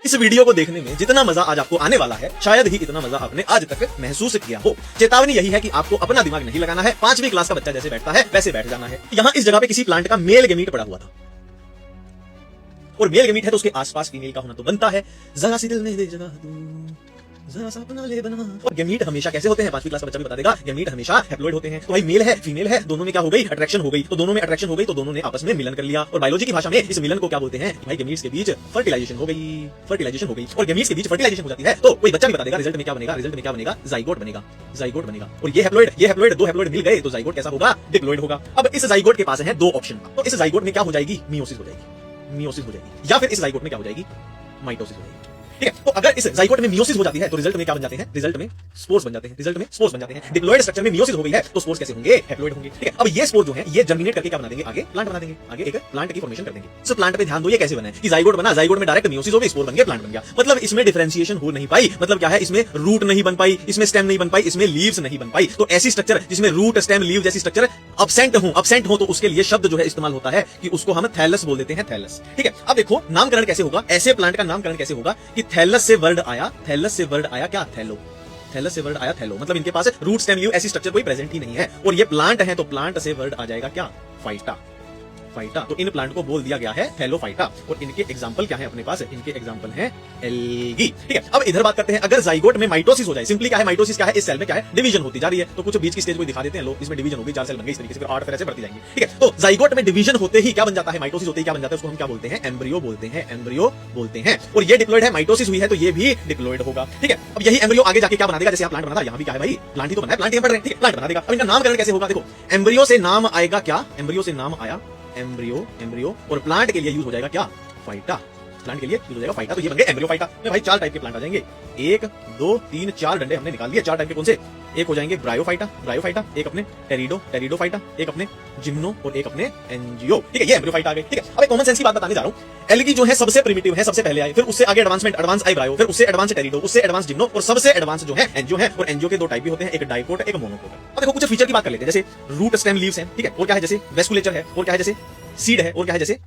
इस वीडियो को देखने में जितना मजा आज आपको आने वाला है, शायद ही इतना मजा आपने आज तक महसूस किया हो। चेतावनी यही है कि आपको अपना दिमाग नहीं लगाना है, 5वीं क्लास का बच्चा जैसे बैठता है वैसे बैठ जाना है। यहाँ इस जगह पे किसी प्लांट का मेल गेमीट पड़ा हुआ था, और मेल गेमीट है तो उसके आसपास फीमेल का होना तो बनता है। जरा सी दिल में दे जगह तू, जरा सा अपना ले बना। और गेमीट हमेशा कैसे होते हैं, 5वीं क्लास का बच्चा भी बता देगा। गेमीट हमेशा हैप्लॉइड होते हैं। तो भाई मेल है फीमेल है, दोनों में क्या हो गई, अट्रैक्शन हो गई। तो दोनों में अट्रैक्शन हो गई तो दोनों ने आपस में मिलन कर लिया। और बायोलॉजी की भाषा में इस मिलन को क्या बोलते हैं, भाई गेमीट्स के बीच फर्टिलाइजेशन हो गई, फर्टिलाइजेशन हो गई। और गेमीट्स के बीच फर्टिलाइजेशन हो जाती है तो कोई बच्चा भी बता देगा रिजल्ट में क्या बनेगा, रिजल्ट में क्या बनेगा, जाइगोट बनेगा, जाइगोट बनेगा। और ये हैप्लॉइड दो हैप्लॉइड मिल गए तो जाइगोट कैसा होगा, डिप्लॉइड होगा। अब इस जाइगोट के पास है दो ऑप्शन, तो इस जाइगोट में क्या हो जाएगी, मियोसिस हो जाएगी, मियोसिस हो जाएगी, या फिर इस जाइगोट में क्या हो जाएगी, माइटोसिस हो जाएगी। ठीक है, तो अगर इस जाइगोट में मियोसिस हो जाती है तो रिजल्ट में क्या बन जाते हैं, रिजल्ट में स्पोर्स बन जाते हैं, रिजल्ट में स्पोर्स बन जाते हैं। डिप्लॉइड स्ट्रक्चर में मियोसिस हो गई है तो स्पोर्स कैसे होंगे, हैप्लॉइड होंगे। ठीक है, अब ये स्पोर जो है ये जर्मिनेट करके क्या बना देंगे, आगे प्लांट बना देंगे, आगे एक प्लांट की फॉर्मेशन कर देंगे। इस प्लांट पे ध्यान दो, ये कैसे बना है कि जाइगोट बना, जाइगोट में डायरेक्ट मियोसिस हो गई, स्पोर बन गया, प्लांट बन गया। मतलब इसमें डिफरेंशिएशन हो नहीं पाई। मतलब क्या है, इसमें रूट नहीं बन पाई, इसमें स्टेम नहीं बन पाई, इसमें लीव्स नहीं बन पाई। तो ऐसी स्ट्रक्चर जिसमें रूट स्टेम लीव जैसी स्ट्रक्चर अब्सेंट हो तो उसके लिए शब्द जो है इस्तेमाल होता है कि उसको हम थैलस बोल देते हैं, थैलस। ठीक है, अब देखो नामकरण कैसे होगा, ऐसे प्लांट का नामकरण कैसे होगा कि थैलस से वर्ड आया, थैलस से वर्ड आया क्या, थैलो, थैलस से वर्ड आया थैलो। मतलब इनके पास रूट स्टेम लीव ऐसी स्ट्रक्चर कोई प्रेजेंट ही नहीं है। और ये प्लांट है तो प्लांट से वर्ड आ जाएगा क्या, फाइटा, फाइटा। तो इन प्लांट को बोल दिया गया है थैलोफाइटा। और इनके एग्जांपल क्या है अपने पास, इनके एग्जांपल है एल्गी। ठीक है, अब इधर बात करते हैं, अगर जाइगोट में माइटोसिस हो जाए, सिंपली क्या है माइटोसिस, क्या है, इस सेल में क्या है, डिवीजन होती जा रही है। तो कुछ बीच की स्टेज को दिखा देते हैं लोग, इसमें डिवीजन होगी, 4 सेल बन गई, इस तरीके से फिर 8 तरह से बढ़ती जाएंगी। ठीक है, तो जाइगोट में डिवीजन होते ही क्या बन जाता है, माइटोसिस होते ही क्या बन जाता है, उसको हम क्या बोलते हैं, एम्ब्रियो बोलते हैं, एम्ब्रियो बोलते हैं। और ये डिप्लॉइड है, माइटोसिस हुई है तो ये भी डिप्लॉइड होगा। ठीक है, अब यही एम्ब्रियो आगे जाके क्या बना देगा, जैसे प्लांट बना था, यहाँ भी क्या है भाई, प्लांट ही तो बना है, प्लांट ही पढ़ रहे हैं। ठीक है, प्लांट बना देगा। अब इनका नामकरण कैसे होगा, देखो एम्ब्रियो से नाम आएगा क्या, एम्ब्रियो से नाम आया एम्ब्रियो, एम्ब्रियो। और प्लांट के लिए यूज हो जाएगा क्या, फाइटा, प्लांट के लिए यूज हो जाएगा फाइटा। तो ये बन गए एम्ब्रियो फाइटा। में भाई 4 टाइप के प्लांट आ जाएंगे, 1 2 3 4 डंडे हमने निकाल लिए। 4 टाइप के कौन से, एक हो जाएंगे ब्रायोफाइटा, ब्रायोफाइटा, एक अपने टेरिडो, टेरिडोफाइटा, एक अपने जिम्नो और एक अपने एंजियो। ठीक है, ये एम्ब्रियोफाइटा आ गए। ठीक है, अब एक कॉमन सेंस की बात बताने जा रहा हूं। एल्गी जो है सबसे प्रिमिटिव है, सबसे पहले आई, फिर उससे आगे एडवांसमेंट, एडवांस आई ब्रायो, फिर उससे एडवांस टेरिडो, उससे एडवांस जिम्नो, और सबसे एडवांस जो है एंजियो है। और एंजियो के 2 टाइप भी होते हैं, एक डाइकोट, एक मोनोकोट। अब देखो कुछ फीचर की बात कर लेते हैं, जैसे रूट स्टेम लीव्स हैं, ठीक है, और क्या है जैसे वेस्कुलेचर है, और क्या है जैसे सीड है, और क्या है जैसे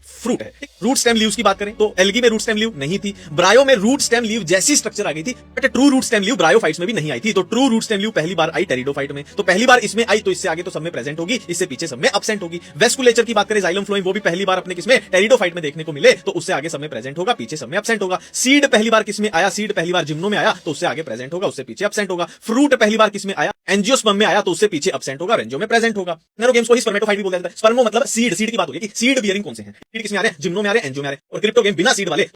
फ्रूट है। रूट स्टेम लीव्स की बात करें तो एल्गी में रूट स्टेम लीव नहीं थी, ब्रायो में रूट स्टेम लीव जैसी स्ट्रक्चर आ गई थी, but true root stem leaf bryophytes में भी नहीं आई थी। तो ट्रू रूट स्टेम लीव पहली बार आई टेरिडोफाइट में, तो पहली बार इसमें आई तो इससे आगे तो सब में प्रेजेंट होगी, इससे पीछे सब में अब्सेंट होगी। वेस्कुलेचर की बात करें, जाइलम फ्लोएम, वो भी पहली बार अपने किसमें, टेरिडोफाइट में देखने को मिले, तो उससे आगे सब में प्रेजेंट होगा, पीछे सब में अब्सेंट होगा। सीड पहली बार किसमें आया, सीड पहली बार जिम्नो में आया तो उससे आगे प्रेजेंट होगा, उससे पीछे अब्सेंट होगा। फ्रूट पहली बार किसमें आया, एंजियोस्पर्म में आया तो उससे पीछे अब्सेंट होगा, एंजियो में प्रेजेंट होगा। नैरोगेम्स को ही स्पर्मेटोफाइट भी बोला जाता है। स्पर्मो मतलब सीड, सीड की बात हो रही है कि सीड बियरिंग कौन से हैं, सीड किसमें आ रहे हैं, जिम्नो में आ रहे हैं, एंजियो में आ रहे हैं। और क्रिप्टोगेम बिना सीड वाले